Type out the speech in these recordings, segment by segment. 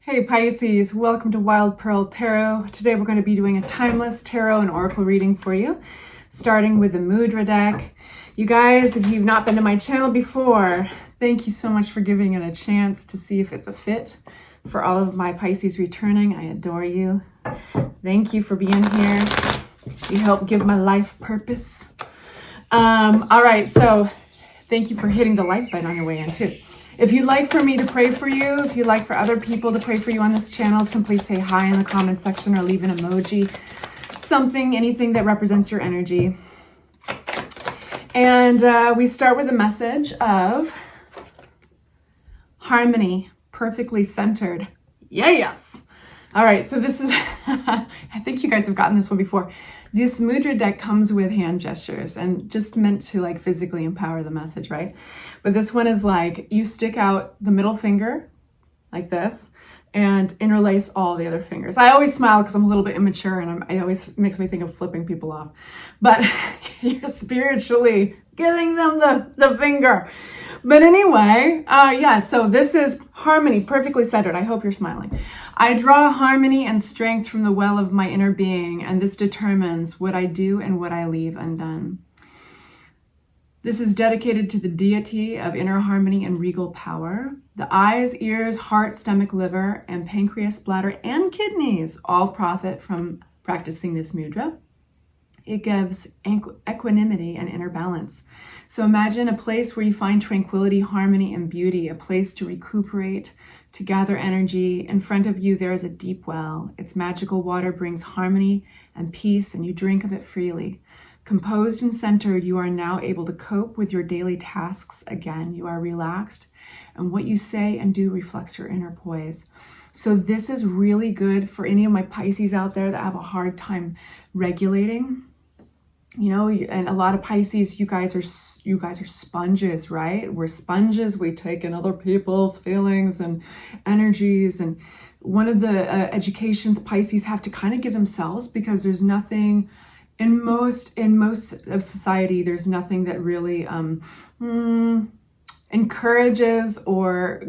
Hey Pisces, welcome to Wild Pearl Tarot. Today we're going to be doing a timeless tarot and oracle reading for you, starting with the Mudra deck. You guys, if you've not been to my channel before, thank you so much for giving it a chance to see if it's a fit. For all of my Pisces returning, I adore you. Thank you for being here. You help give my life purpose. All right, so thank you for hitting the like button on your way in too. If you'd like for me to pray for you, if you'd like for other people to pray for you on this channel, simply say hi in the comment section or leave an emoji, something, anything that represents your energy. And we start with a message of harmony, perfectly centered. Yes. All right, so this is, I think you guys have gotten this one before. This Mudra deck comes with hand gestures and just meant to like physically empower the message, right? But this one is like you stick out the middle finger like this and interlace all the other fingers. I always smile because I'm a little bit immature and it always makes me think of flipping people off. But you're spiritually giving them the finger. But anyway, yeah, so this is harmony, perfectly centered. I hope you're smiling. I draw harmony and strength from the well of my inner being, and this determines what I do and what I leave undone. This is dedicated to the deity of inner harmony and regal power. The eyes, ears, heart, stomach, liver, and pancreas, bladder, and kidneys all profit from practicing this mudra. It gives equanimity and inner balance. So imagine a place where you find tranquility, harmony, and beauty, a place to recuperate, to gather energy. In front of you, there is a deep well. Its magical water brings harmony and peace, and you drink of it freely. Composed and centered, you are now able to cope with your daily tasks again. You are relaxed, and what you say and do reflects your inner poise. So this is really good for any of my Pisces out there that have a hard time regulating. You know, and a lot of Pisces, you guys are sponges, right? We're sponges. We take in other people's feelings and energies. And one of the educations Pisces have to kind of give themselves, because there's nothing in most of society, there's nothing that really encourages or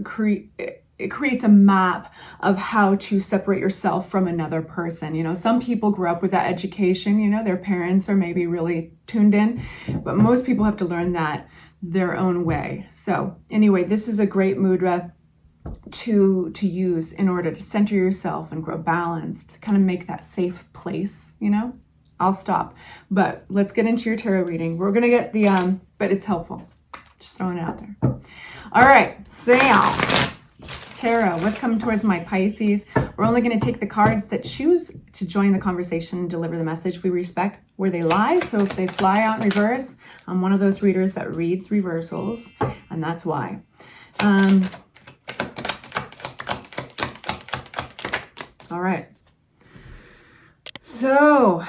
it creates a map of how to separate yourself from another person. You know, some people grew up with that education, you know, their parents are maybe really tuned in, but most people have to learn that their own way. So anyway, this is a great mudra to use in order to center yourself and grow balanced, kind of make that safe place, you know. I'll stop, but let's get into your tarot reading. We're gonna get the, but it's helpful. Just throwing it out there. All right, Sam. Tarot, what's coming towards my Pisces? We're only going to take the cards that choose to join the conversation and deliver the message. We respect where they lie. So if they fly out in reverse, I'm one of those readers that reads reversals, and that's why. All right. So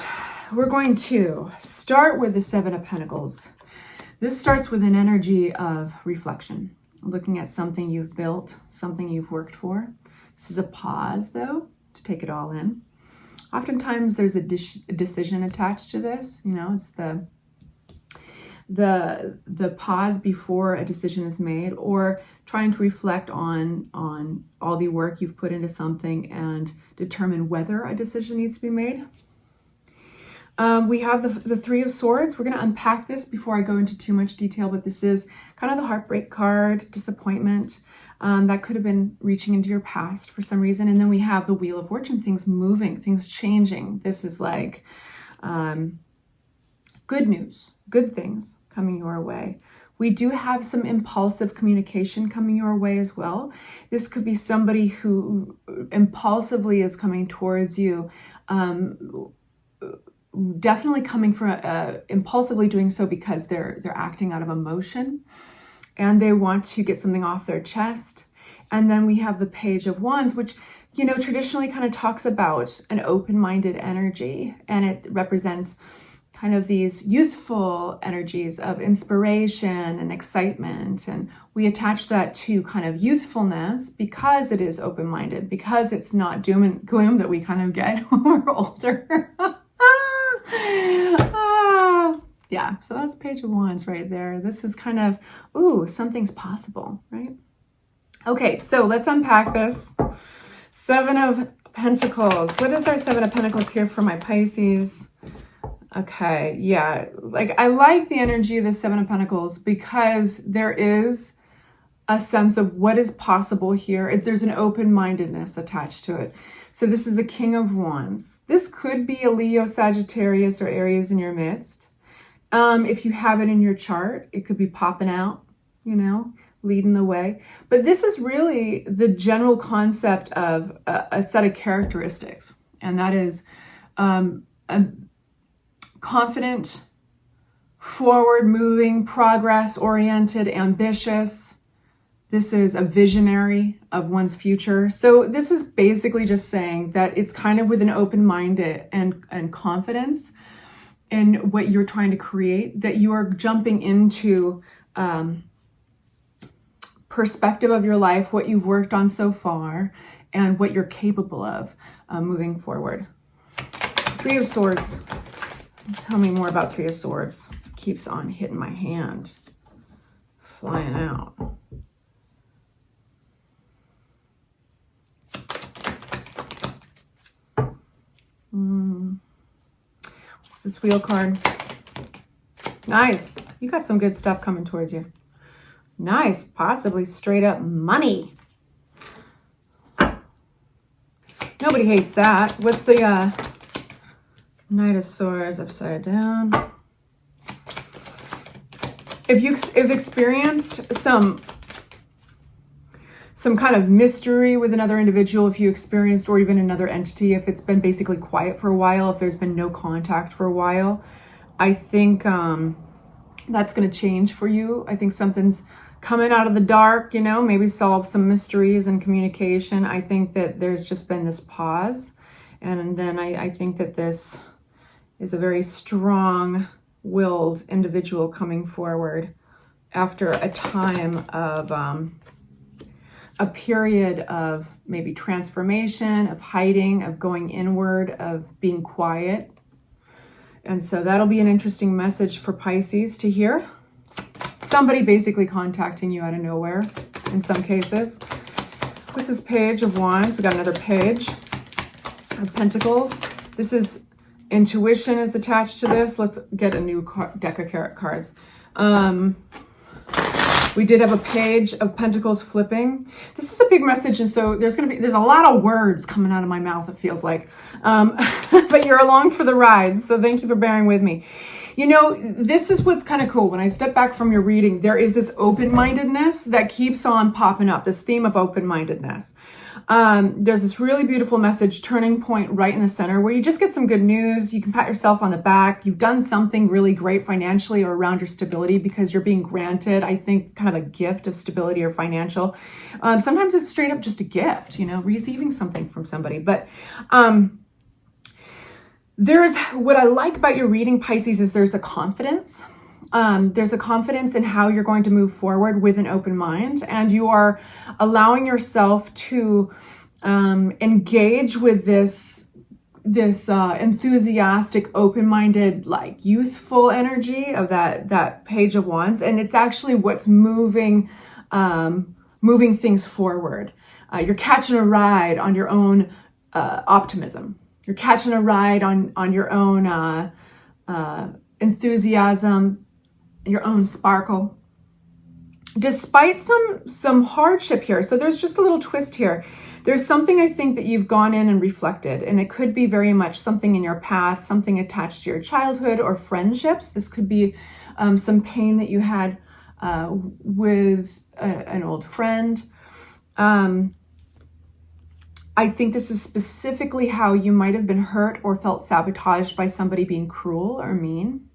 we're going to start with the Seven of Pentacles. This starts with an energy of reflection. Looking at something you've built, something you've worked for. This is a pause, though, to take it all in. Oftentimes, there's a decision attached to this. You know, it's the pause before a decision is made, or trying to reflect on all the work you've put into something and determine whether a decision needs to be made. We have the Three of Swords. We're going to unpack this before I go into too much detail, but this is kind of the heartbreak card, disappointment. That could have been reaching into your past for some reason. And then we have the Wheel of Fortune, things moving, things changing. This is like good news, good things coming your way. We do have some impulsive communication coming your way as well. This could be somebody who impulsively is coming towards you, definitely coming from impulsively doing so because they're acting out of emotion and they want to get something off their chest. And then we have the Page of Wands, which, you know, traditionally kind of talks about an open-minded energy, and it represents kind of these youthful energies of inspiration and excitement. And we attach that to kind of youthfulness because it is open-minded, because it's not doom and gloom that we kind of get when we're older. Yeah, so that's Page of Wands right there. This is kind of, ooh, something's possible, right? Okay, so let's unpack this. Seven of Pentacles. What is our Seven of Pentacles here for my Pisces? Okay, yeah. Like, I like the energy of the Seven of Pentacles because there is a sense of what is possible here. There's an open-mindedness attached to it. So this is the King of Wands. This could be a Leo, Sagittarius, or Aries in your midst. If you have it in your chart, it could be popping out, you know, leading the way. But this is really the general concept of a set of characteristics. And that is a confident, forward-moving, progress-oriented, ambitious. This is a visionary of one's future. So this is basically just saying that it's kind of with an open mind and confidence in what you're trying to create, that you are jumping into perspective of your life, what you've worked on so far, and what you're capable of moving forward. Three of Swords. Tell me more about Three of Swords. Keeps on hitting my hand. Flying out. What's this Wheel card? Nice. You got some good stuff coming towards you. Nice. Possibly straight up money. Nobody hates that. What's the Knight of Swords upside down? If you've experienced some kind of mystery with another individual, if you experienced, or even another entity, if it's been basically quiet for a while, if there's been no contact for a while, I think that's going to change for you. I think something's coming out of the dark, you know, maybe solve some mysteries and communication. I think that there's just been this pause. And then I think that this is a very strong-willed individual coming forward after a time of a period of maybe transformation, of hiding, of going inward, of being quiet. And so that'll be an interesting message for Pisces to hear. Somebody basically contacting you out of nowhere in some cases. This is Page of Wands. We got another Page of Pentacles. This is intuition is attached to this. Let's get a new deck of cards. We did have a Page of Pentacles flipping. This is a big message, and so there's a lot of words coming out of my mouth, it feels like. But you're along for the ride, so thank you for bearing with me. You know, this is what's kind of cool. When I step back from your reading, there is this open-mindedness that keeps on popping up, this theme of open-mindedness. There's this really beautiful message, turning point right in the center, where you just get some good news. You can pat yourself on the back. You've done something really great financially or around your stability because you're being granted, I think, kind of a gift of stability or financial. Sometimes it's straight up just a gift, you know, receiving something from somebody. But there's what I like about your reading, Pisces, is there's a confidence. There's a confidence in how you're going to move forward with an open mind, and you are allowing yourself to engage with this enthusiastic, open-minded, like youthful energy of that Page of Wands, and it's actually what's moving things forward. You're catching a ride on your own optimism. You're catching a ride on your own enthusiasm, your own sparkle, despite some hardship here. So there's just a little twist here. There's something I think that you've gone in and reflected, and it could be very much something in your past, something attached to your childhood or friendships. This could be some pain that you had with an old friend. I think this is specifically how you might have been hurt or felt sabotaged by somebody being cruel or mean.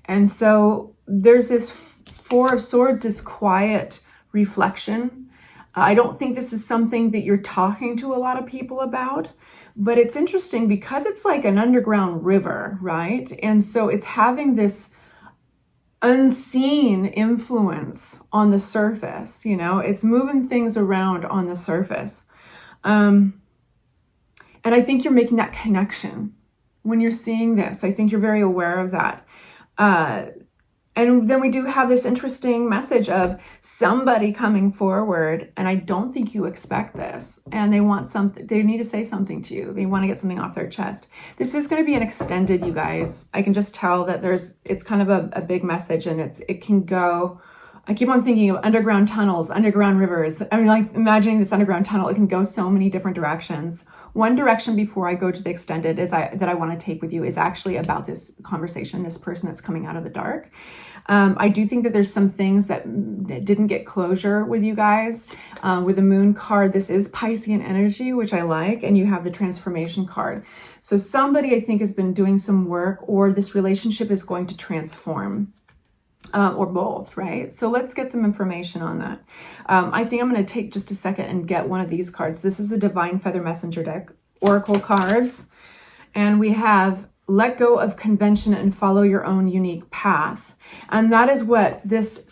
And so there's this Four of Swords, this quiet reflection. I don't think this is something that you're talking to a lot of people about, but it's interesting because it's like an underground river, right? And so it's having this unseen influence on the surface, you know, it's moving things around on the surface. And I think you're making that connection when you're seeing this. I think you're very aware of that. And then we do have this interesting message of somebody coming forward, and I don't think you expect this, and they want something, they need to say something to you. They want to get something off their chest. This is going to be an extended, you guys. I can just tell that it's kind of a big message, and it can go, I keep on thinking of underground tunnels, underground rivers. I mean, like imagining this underground tunnel, it can go so many different directions. One direction before I go to the extended that I want to take with you is actually about this conversation, this person that's coming out of the dark. I do think that there's some things that didn't get closure with you guys. With the moon card, this is Piscean energy, which I like, and you have the transformation card. So somebody I think has been doing some work, or this relationship is going to transform. Or both, right? So let's get some information on that. I think I'm going to take just a second and get one of these cards. This is the Divine Feather Messenger deck, Oracle cards. And we have let go of convention and follow your own unique path. And that is what this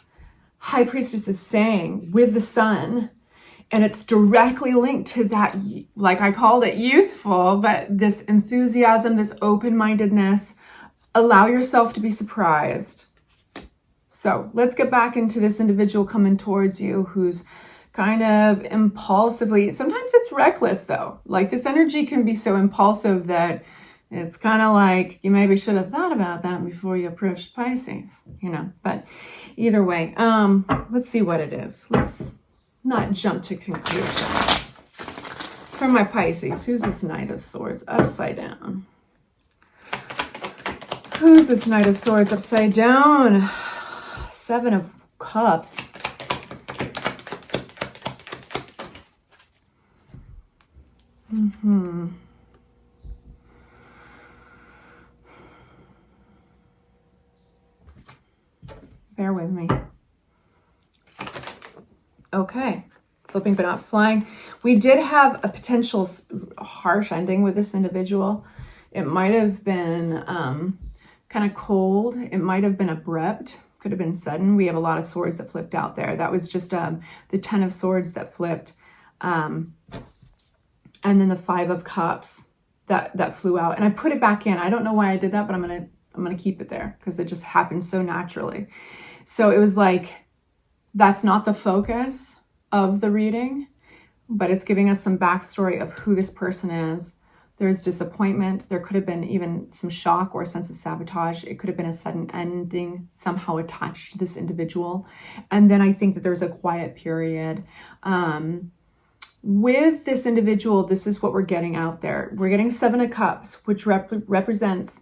High Priestess is saying with the Sun. And it's directly linked to that, like I called it youthful, but this enthusiasm, this open-mindedness. Allow yourself to be surprised. So let's get back into this individual coming towards you who's kind of impulsively, sometimes it's reckless though. Like this energy can be so impulsive that it's kind of like you maybe should have thought about that before you approached Pisces, you know, but either way, let's see what it is. Let's not jump to conclusions. For my Pisces, who's this Knight of Swords upside down? Who's this Knight of Swords upside down? Seven of Cups. Bear with me. Okay. Flipping but not flying. We did have a potential harsh ending with this individual. It might have been kind of cold. It might have been abrupt. Could have been sudden. We have a lot of swords that flipped out there. That was just the 10 of Swords that flipped. And then the 5 of Cups that flew out. And I put it back in. I don't know why I did that, but I'm gonna keep it there because it just happened so naturally. So it was like, that's not the focus of the reading, but it's giving us some backstory of who this person is. There's disappointment. There could have been even some shock or a sense of sabotage. It could have been a sudden ending somehow attached to this individual. And then I think that there's a quiet period. With this individual, this is what we're getting out there. We're getting 7 of Cups, which represents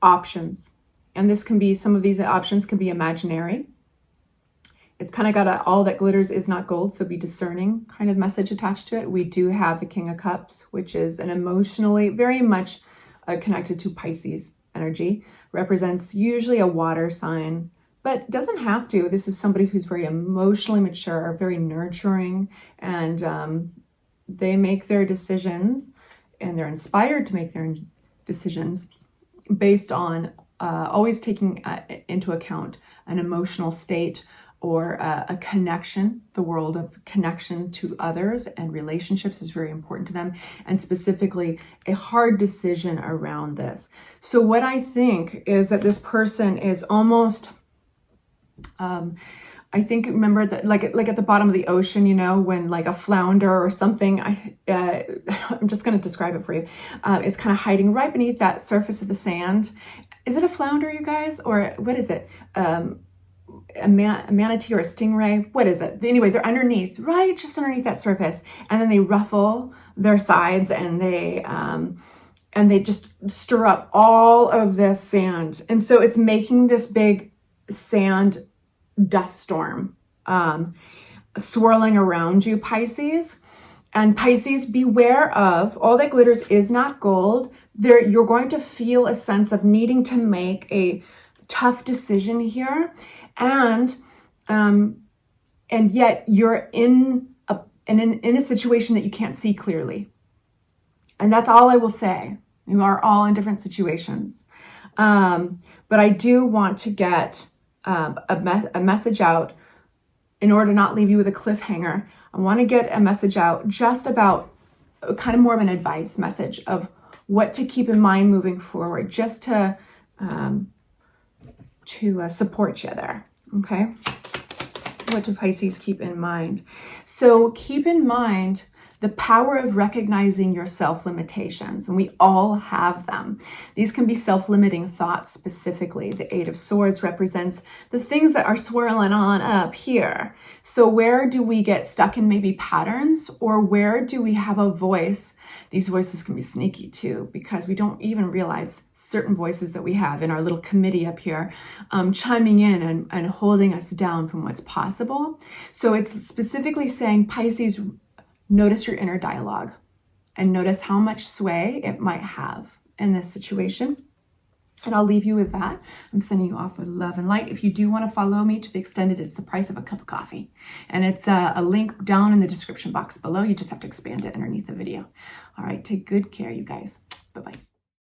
options. And this can be, some of these options can be imaginary. It's kind of got all that glitters is not gold, so be discerning kind of message attached to it. We do have the King of Cups, which is an emotionally, very much connected to Pisces energy. Represents usually a water sign, but doesn't have to. This is somebody who's very emotionally mature, very nurturing, and they make their decisions, and they're inspired to make their decisions based on always taking into account an emotional state, or a connection. The world of connection to others and relationships is very important to them, and specifically a hard decision around this. So what I think is that this person is almost, I think, remember that like at the bottom of the ocean, you know, when like a flounder or something, I'm just going to describe it for you, is kind of hiding right beneath that surface of the sand. Is it a flounder, you guys? Or what is it? A manatee or a stingray? What is it? Anyway, they're underneath, right? Just underneath that surface. And then they ruffle their sides and they just stir up all of this sand. And so it's making this big sand dust storm swirling around you, Pisces. And Pisces, beware of all that glitters is not gold. You're going to feel a sense of needing to make a tough decision here. And yet you're in a situation that you can't see clearly. And that's all I will say. You are all in different situations. But I do want to get a message out in order to not leave you with a cliffhanger. I want to get a message out just about kind of more of an advice message of what to keep in mind moving forward, just to support you there. Okay. What do Pisces keep in mind? So keep in mind the power of recognizing your self-limitations, and we all have them. These can be self-limiting thoughts specifically. The Eight of Swords represents the things that are swirling on up here. So where do we get stuck in maybe patterns, or where do we have a voice? These voices can be sneaky too, because we don't even realize certain voices that we have in our little committee up here, chiming in and holding us down from what's possible. So it's specifically saying, Pisces, notice your inner dialogue and notice how much sway it might have in this situation. And I'll leave you with that. I'm sending you off with love and light. If you do want to follow me to the extended, it's the price of a cup of coffee. And it's a link down in the description box below. You just have to expand it underneath the video. All right, take good care, you guys. Bye-bye.